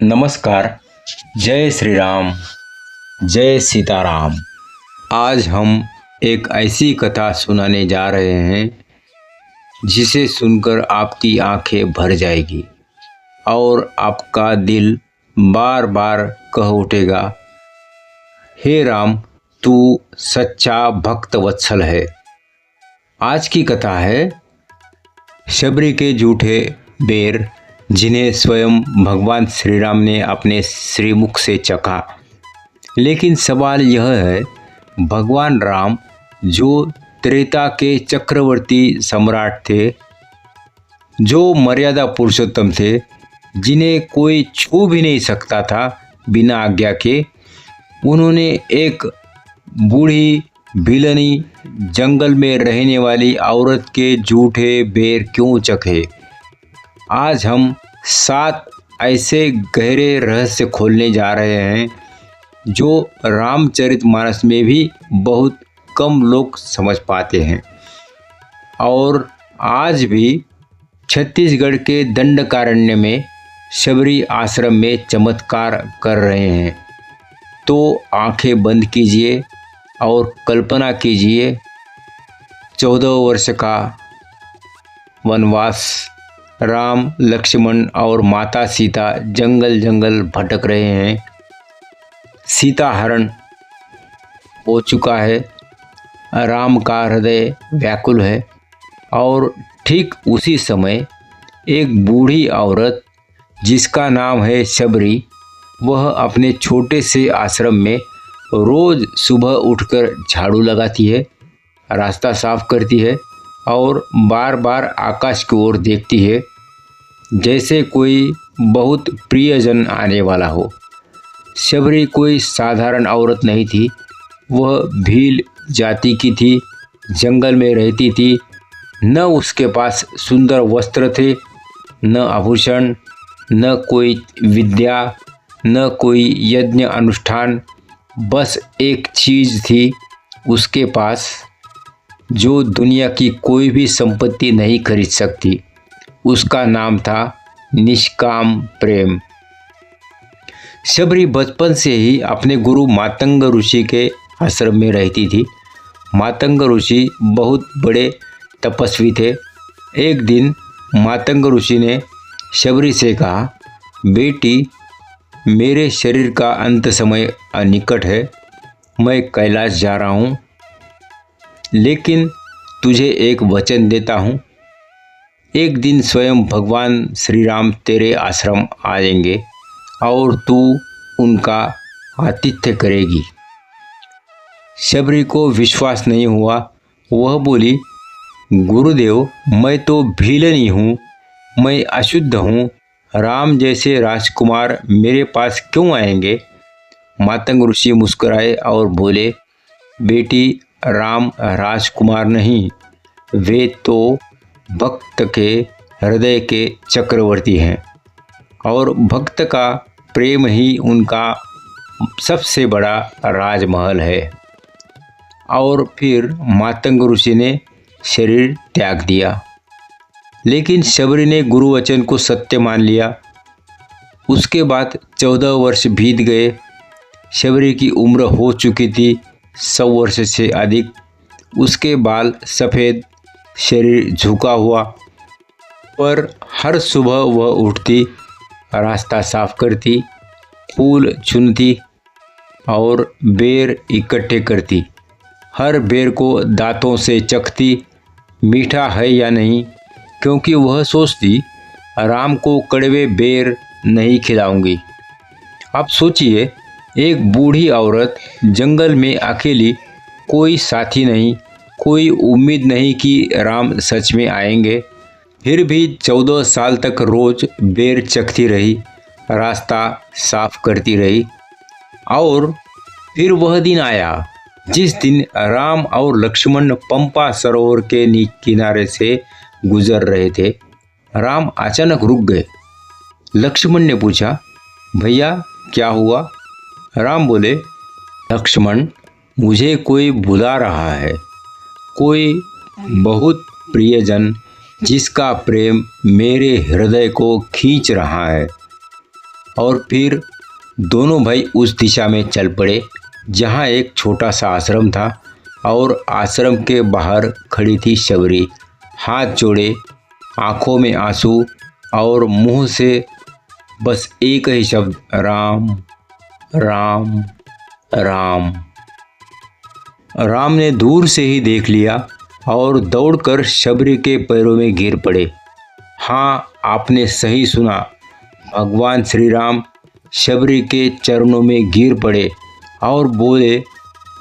नमस्कार। जय श्री राम, जय सीताराम। आज हम एक ऐसी कथा सुनाने जा रहे हैं जिसे सुनकर आपकी आंखें भर जाएगी और आपका दिल बार बार कह उठेगा, हे राम, तू सच्चा भक्त वत्सल है। आज की कथा है शबरी के जूठे बेर, जिन्हें स्वयं भगवान श्री राम ने अपने श्रीमुख से चखा। लेकिन सवाल यह है, भगवान राम जो त्रेता के चक्रवर्ती सम्राट थे, जो मर्यादा पुरुषोत्तम थे, जिन्हें कोई छू भी नहीं सकता था बिना आज्ञा के, उन्होंने एक बूढ़ी भिलनी जंगल में रहने वाली औरत के जूठे बेर क्यों चखे? आज हम 7 ऐसे गहरे रहस्य खोलने जा रहे हैं जो रामचरितमानस में भी बहुत कम लोग समझ पाते हैं और आज भी छत्तीसगढ़ के दंडकारण्य में शबरी आश्रम में चमत्कार कर रहे हैं। तो आंखें बंद कीजिए और कल्पना कीजिए 14 वर्ष का वनवास, राम, लक्ष्मण और माता सीता जंगल जंगल भटक रहे हैं। सीता हरण हो चुका है, राम का हृदय व्याकुल है और ठीक उसी समय एक बूढ़ी औरत जिसका नाम है शबरी, वह अपने छोटे से आश्रम में रोज सुबह उठकर झाड़ू लगाती है, रास्ता साफ करती है और बार बार आकाश की ओर देखती है जैसे कोई बहुत प्रियजन आने वाला हो। शबरी कोई साधारण औरत नहीं थी, वह भील जाति की थी, जंगल में रहती थी। न उसके पास सुंदर वस्त्र थे, न आभूषण, न कोई विद्या, न कोई यज्ञ अनुष्ठान। बस एक चीज़ थी उसके पास जो दुनिया की कोई भी संपत्ति नहीं खरीद सकती। उसका नाम था निष्काम प्रेम। शबरी बचपन से ही अपने गुरु मातंग ऋषि के आश्रम में रहती थी। मातंग ऋषि बहुत बड़े तपस्वी थे। एक दिन मातंग ऋषि ने शबरी से कहा, बेटी, मेरे शरीर का अंत समय निकट है, मैं कैलाश जा रहा हूँ, लेकिन तुझे एक वचन देता हूँ, एक दिन स्वयं भगवान श्री राम तेरे आश्रम आएंगे और तू उनका आतिथ्य करेगी। शबरी को विश्वास नहीं हुआ। वह बोली, गुरुदेव, मैं तो भीलनी हूँ, मैं अशुद्ध हूँ, राम जैसे राजकुमार मेरे पास क्यों आएंगे? मातंग ऋषि मुस्कुराए और बोले, बेटी, राम राजकुमार नहीं, वे तो भक्त के हृदय के चक्रवर्ती हैं और भक्त का प्रेम ही उनका सबसे बड़ा राजमहल है। और फिर मातंग ऋषि ने शरीर त्याग दिया। लेकिन शबरी ने गुरुवचन को सत्य मान लिया। उसके बाद 14 वर्ष बीत गए। शबरी की उम्र हो चुकी थी 100 वर्ष से अधिक। उसके बाल सफ़ेद, शरीर झुका हुआ, पर हर सुबह वह उठती, रास्ता साफ करती, फूल चुनती और बेर इकट्ठे करती। हर बेर को दांतों से चखती, मीठा है या नहीं, क्योंकि वह सोचती, राम को कड़वे बेर नहीं खिलाऊंगी। अब सोचिए, एक बूढ़ी औरत जंगल में अकेली, कोई साथी नहीं, कोई उम्मीद नहीं कि राम सच में आएंगे। फिर भी 14 साल तक रोज बेर चखती रही, रास्ता साफ करती रही। और फिर वह दिन आया जिस दिन राम और लक्ष्मण पंपा सरोवर के किनारे से गुजर रहे थे। राम अचानक रुक गए। लक्ष्मण ने पूछा, भैया क्या हुआ? राम बोले, लक्ष्मण, मुझे कोई बुला रहा है, कोई बहुत प्रियजन जिसका प्रेम मेरे हृदय को खींच रहा है। और फिर दोनों भाई उस दिशा में चल पड़े जहाँ एक छोटा सा आश्रम था और आश्रम के बाहर खड़ी थी शबरी, हाथ जोड़े, आंखों में आंसू और मुंह से बस एक ही शब्द, राम राम राम। राम ने दूर से ही देख लिया और दौड़कर शबरी के पैरों में गिर पड़े। हाँ, आपने सही सुना, भगवान श्री राम शबरी के चरणों में गिर पड़े और बोले,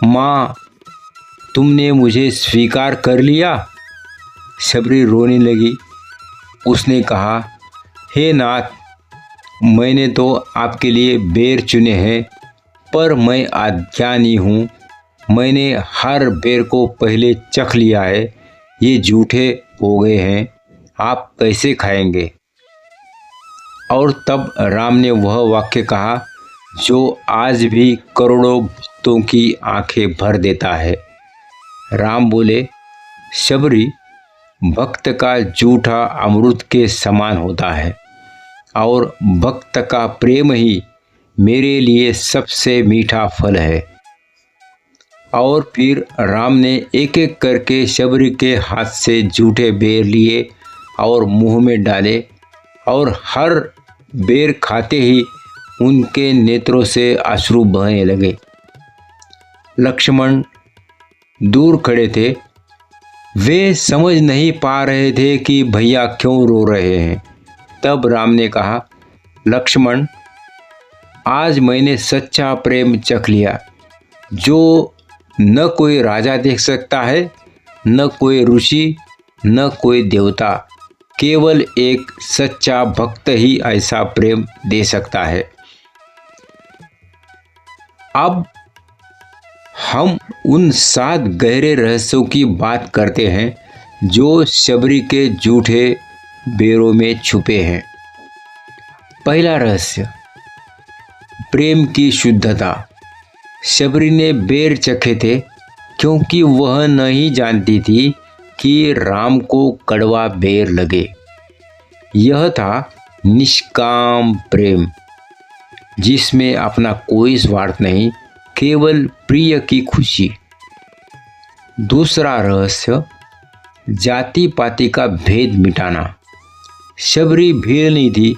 माँ, तुमने मुझे स्वीकार कर लिया। शबरी रोने लगी। उसने कहा, हे नाथ, मैंने तो आपके लिए बेर चुने हैं, पर मैं अज्ञानी हूँ। मैंने हर बेर को पहले चख लिया है, ये झूठे हो गए हैं, आप कैसे खाएंगे। और तब राम ने वह वाक्य कहा जो आज भी करोड़ों भक्तों की आंखें भर देता है। राम बोले, शबरी, भक्त का जूठा अमृत के समान होता है और भक्त का प्रेम ही मेरे लिए सबसे मीठा फल है। और फिर राम ने एक एक करके शबरी के हाथ से जूठे बेर लिए और मुंह में डाले और हर बेर खाते ही उनके नेत्रों से अश्रु बहने लगे। लक्ष्मण दूर खड़े थे। वे समझ नहीं पा रहे थे कि भैया क्यों रो रहे हैं। तब राम ने कहा, लक्ष्मण, आज मैंने सच्चा प्रेम चख लिया, जो न कोई राजा देख सकता है, न कोई ऋषि, न कोई देवता, केवल एक सच्चा भक्त ही ऐसा प्रेम दे सकता है। अब हम उन 7 गहरे रहस्यों की बात करते हैं जो शबरी के जूठे बेरों में छुपे हैं। पहला रहस्य, प्रेम की शुद्धता। शबरी ने बेर चखे थे क्योंकि वह नहीं जानती थी कि राम को कड़वा बेर लगे। यह था निष्काम प्रेम, जिसमें अपना कोई स्वार्थ नहीं, केवल प्रिय की खुशी। दूसरा रहस्य, जाति पाति का भेद मिटाना। शबरी भीलनी थी,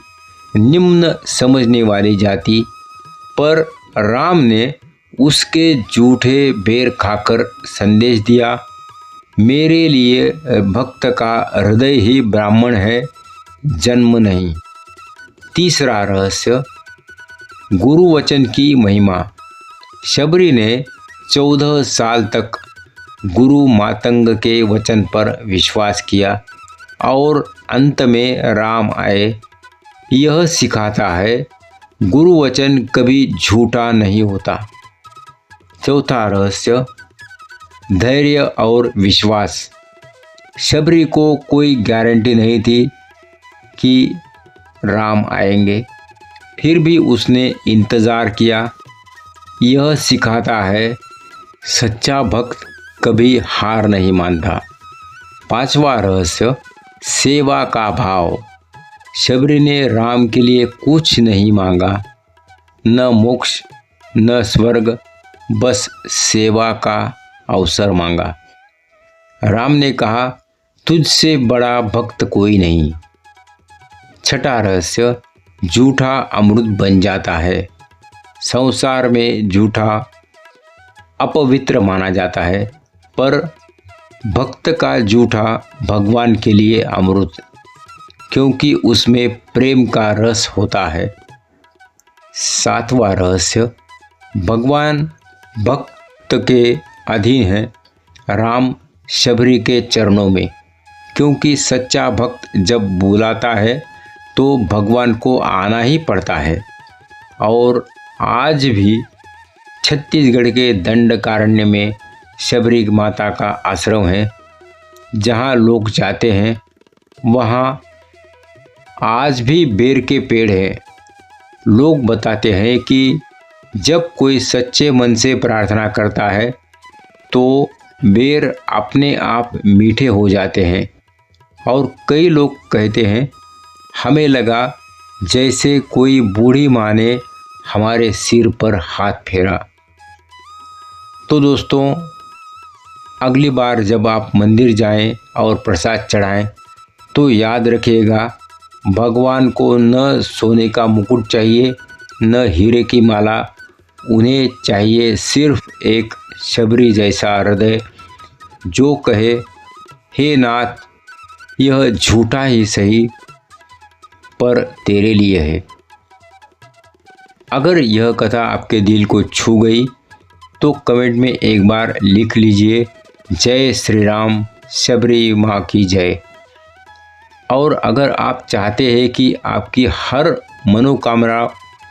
निम्न समझने वाली जाति, पर राम ने उसके जूठे बेर खाकर संदेश दिया, मेरे लिए भक्त का हृदय ही ब्राह्मण है, जन्म नहीं। तीसरा रहस्य, गुरु वचन की महिमा। शबरी ने 14 साल तक गुरु मातंग के वचन पर विश्वास किया और अंत में राम आए। यह सिखाता है गुरु वचन कभी झूठा नहीं होता। चौथा रहस्य, धैर्य और विश्वास। शबरी को कोई गारंटी नहीं थी कि राम आएंगे, फिर भी उसने इंतज़ार किया। यह सिखाता है सच्चा भक्त कभी हार नहीं मानता। पांचवा रहस्य, सेवा का भाव। शबरी ने राम के लिए कुछ नहीं मांगा, न मोक्ष न स्वर्ग, बस सेवा का अवसर मांगा। राम ने कहा, तुझसे बड़ा भक्त कोई नहीं। छठा रहस्य, झूठा अमृत बन जाता है। संसार में झूठा अपवित्र माना जाता है, पर भक्त का झूठा भगवान के लिए अमृत, क्योंकि उसमें प्रेम का रस होता है। सातवां रहस्य, भगवान भक्त के अधीन है, राम शबरी के चरणों में, क्योंकि सच्चा भक्त जब बुलाता है तो भगवान को आना ही पड़ता है। और आज भी छत्तीसगढ़ के दंडकारण्य में शबरी माता का आश्रम है। जहाँ लोग जाते हैं वहाँ आज भी बेर के पेड़ हैं। लोग बताते हैं कि जब कोई सच्चे मन से प्रार्थना करता है तो बेर अपने आप मीठे हो जाते हैं। और कई लोग कहते हैं, हमें लगा जैसे कोई बूढ़ी माँ ने हमारे सिर पर हाथ फेरा। तो दोस्तों, अगली बार जब आप मंदिर जाएं और प्रसाद चढ़ाएं तो याद रखिएगा, भगवान को न सोने का मुकुट चाहिए, न हीरे की माला। उन्हें चाहिए सिर्फ एक शबरी जैसा हृदय जो कहे, हे नाथ, यह झूठा ही सही पर तेरे लिए है। अगर यह कथा आपके दिल को छू गई तो कमेंट में एक बार लिख लीजिए, जय श्री राम, शबरी माँ की जय। और अगर आप चाहते हैं कि आपकी हर मनोकामना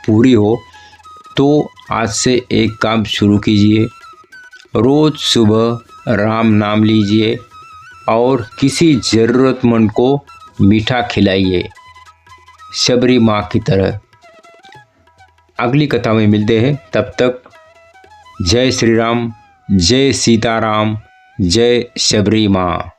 पूरी हो तो आज से एक काम शुरू कीजिए, रोज़ सुबह राम नाम लीजिए और किसी ज़रूरतमंद को मीठा खिलाइए, शबरी माँ की तरह। अगली कथा में मिलते हैं, तब तक जय श्री राम, जय सीताराम, जय शबरी माँ।